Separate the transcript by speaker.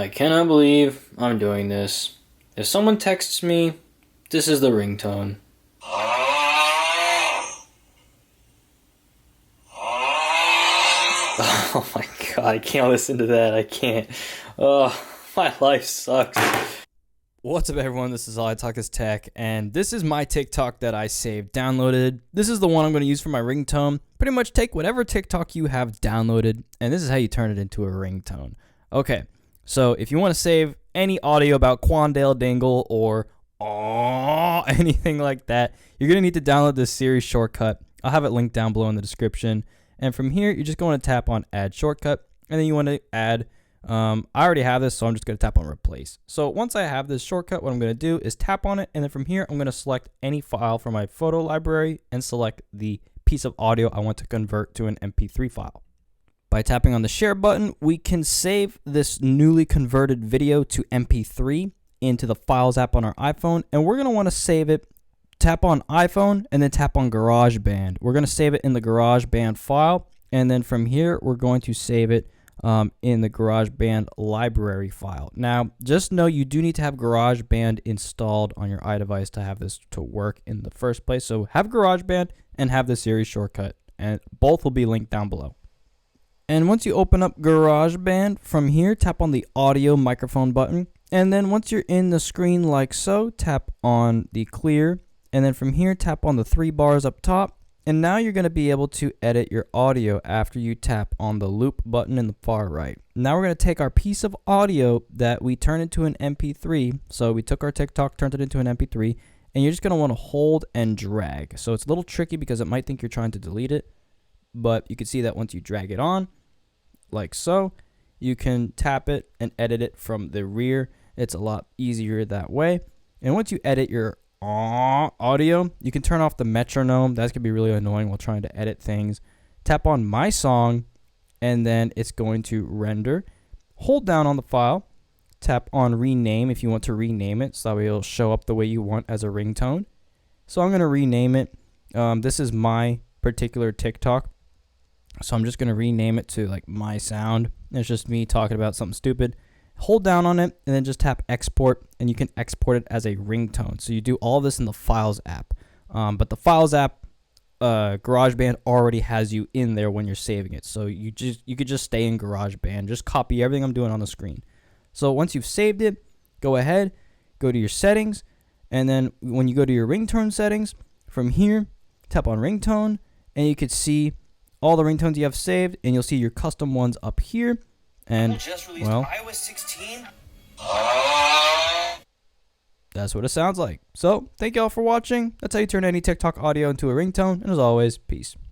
Speaker 1: I cannot believe I'm doing this. If someone texts me, this is the ringtone. Oh my god, I can't listen to that. I can't. Oh, my life sucks. What's up, everyone? This is All I Talk is Tech, and this is my TikTok that I saved, downloaded. This is the one I'm going to use for my ringtone. Pretty much take whatever TikTok you have downloaded, and this is how you turn it into a ringtone. Okay, so if you want to save any audio about Quandale Dingle or anything like that, you're going to need to download this Siri shortcut. I'll have it linked down below in the description. And from here, you're just going to tap on Add Shortcut, and then you want to add, I already have this, so I'm just going to tap on Replace. So once I have this shortcut, what I'm going to do is tap on it, and then from here, I'm going to select any file from my photo library and select the piece of audio I want to convert to an MP3 file. By tapping on the Share button, we can save this newly converted video to MP3 into the Files app on our iPhone, and we're going to want to save it. Tap on iPhone and then tap on GarageBand. We're going to save it in the GarageBand file, and then from here we're going to save it in the GarageBand library file. Now, just know you do need to have GarageBand installed on your iDevice to have this to work in the first place. So have GarageBand and have the Siri shortcut, and both will be linked down below. And once you open up GarageBand, from here tap on the audio microphone button, and then once you're in the screen like so, tap on the clear. And then from here, tap on the 3 bars up top. And now you're going to be able to edit your audio after you tap on the loop button in the far right. Now we're going to take our piece of audio that we turned into an MP3. So we took our TikTok, turned it into an MP3, and you're just going to want to hold and drag. So it's a little tricky because it might think you're trying to delete it. But you can see that once you drag it on, like so, you can tap it and edit it from the rear. It's a lot easier that way. And once you edit your audio, you can turn off the metronome. That's gonna be really annoying while trying to edit things. Tap on My Song, and then it's going to render. Hold down on the file, tap on Rename if you want to rename it, so that way it'll show up the way you want as a ringtone. So I'm gonna rename it. This is my particular TikTok, so I'm just gonna rename it to like My Sound. It's just me talking about something stupid. Hold down on it and then just tap export, and you can export it as a ringtone. So you do all this in the Files app. But the Files app, GarageBand already has you in there when you're saving it. So you could just stay in GarageBand. Just copy everything I'm doing on the screen. So once you've saved it, go ahead, go to your settings, and then when you go to your ringtone settings, from here, tap on ringtone, and you could see all the ringtones you have saved, and you'll see your custom ones up here. And, well,
Speaker 2: iOS 16?
Speaker 1: that's what it sounds like. So, thank y'all for watching. That's how you turn any TikTok audio into a ringtone. And as always, peace.